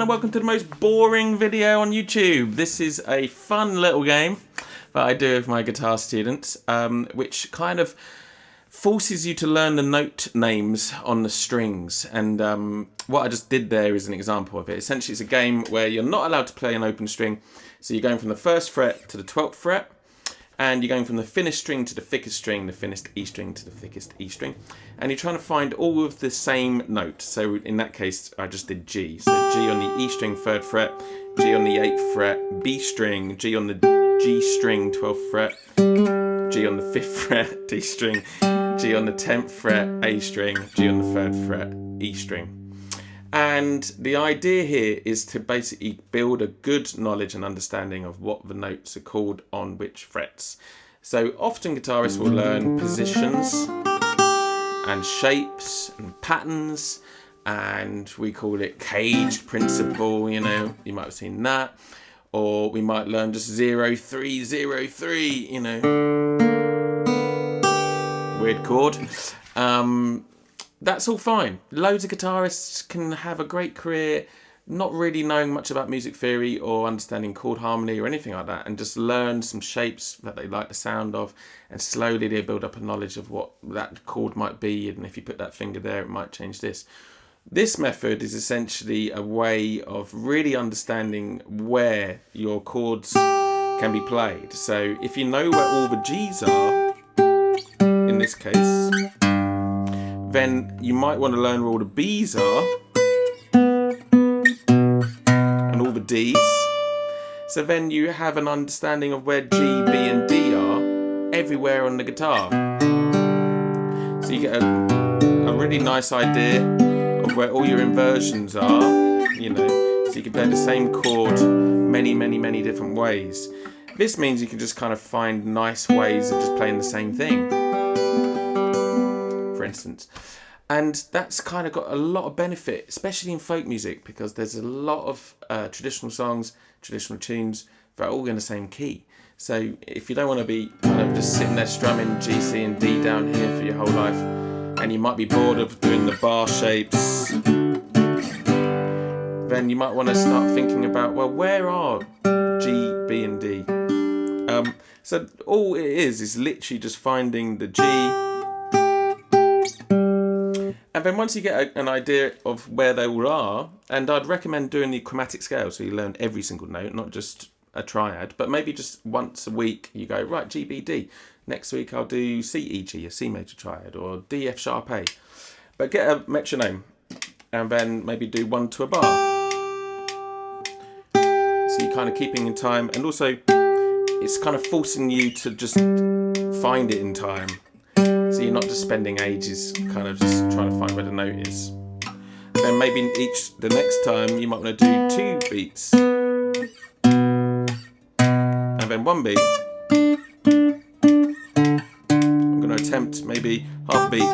welcome to the most boring video on YouTube. This is a fun little game that I do with my guitar students, which kind of forces you to learn the note names on the strings. And what I just did there is an example of it. Essentially, it's a game where you're not allowed to play an open string. So you're going from the 1st fret to the 12th fret, and you're going from the thinnest string to the thickest string, the thinnest E string to the thickest E string, and you're trying to find all of the same note. So in that case, I just did G. So G on the E string, 3rd fret, G on the 8th fret, B string, G on the G string, 12th fret, G on the 5th fret, D string, G on the 10th fret, A string, G on the 3rd fret, E string. And the idea here is to basically build a good knowledge and understanding of what the notes are called on which frets. So often guitarists will learn positions and shapes and patterns, and we call it caged principle, you know, you might have seen that. Or we might learn just 0, 3, 0, 3, you know, weird chord. That's all fine. Loads of guitarists can have a great career not really knowing much about music theory or understanding chord harmony or anything like that, and just learn some shapes that they like the sound of, and slowly they build up a knowledge of what that chord might be, and if you put that finger there it might change this. This method is essentially a way of really understanding where your chords can be played. So if you know where all the G's are, in this case, then you might want to learn where all the B's are and all the D's. So then you have an understanding of where G, B and D are everywhere on the guitar. So you get a really nice idea of where all your inversions are, you know, so you can play the same chord many different ways. This means you can just kind of find nice ways of just playing the same thing, for instance. And that's kind of got a lot of benefit, especially in folk music, because there's a lot of traditional songs, traditional tunes that are all in the same key. So if you don't want to be kind of just sitting there strumming G, C and D down here for your whole life, and you might be bored of doing the bar shapes, then you might want to start thinking about, well, where are G, B and D? So all it is literally just finding the G, and then once you get an idea of where they all are, and I'd recommend doing the chromatic scale, so you learn every single note, not just a triad, but maybe just once a week you go, right, G, B, D. Next week I'll do C, E, G, a C major triad, or D, F sharp, A. But get a metronome, and then maybe do 1 to a bar. So you're kind of keeping in time, and also it's kind of forcing you to just find it in time. So you're not just spending ages kind of just trying to find where the note is. Then maybe the next time you might want to do 2 beats, and then 1 beat. I'm going to attempt maybe half a beat.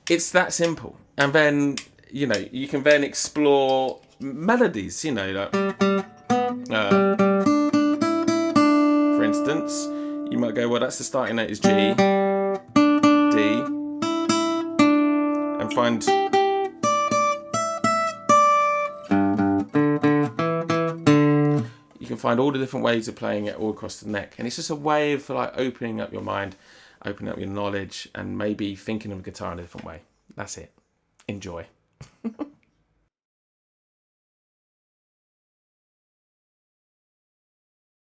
It's that simple. And then, you know, you can then explore melodies, you know, like, for instance, you might go, well, that's the starting note is G, D, and find you can find all the different ways of playing it all across the neck. And it's just a way of like opening up your mind, opening up your knowledge, and maybe thinking of guitar in a different way. That's it. Enjoy.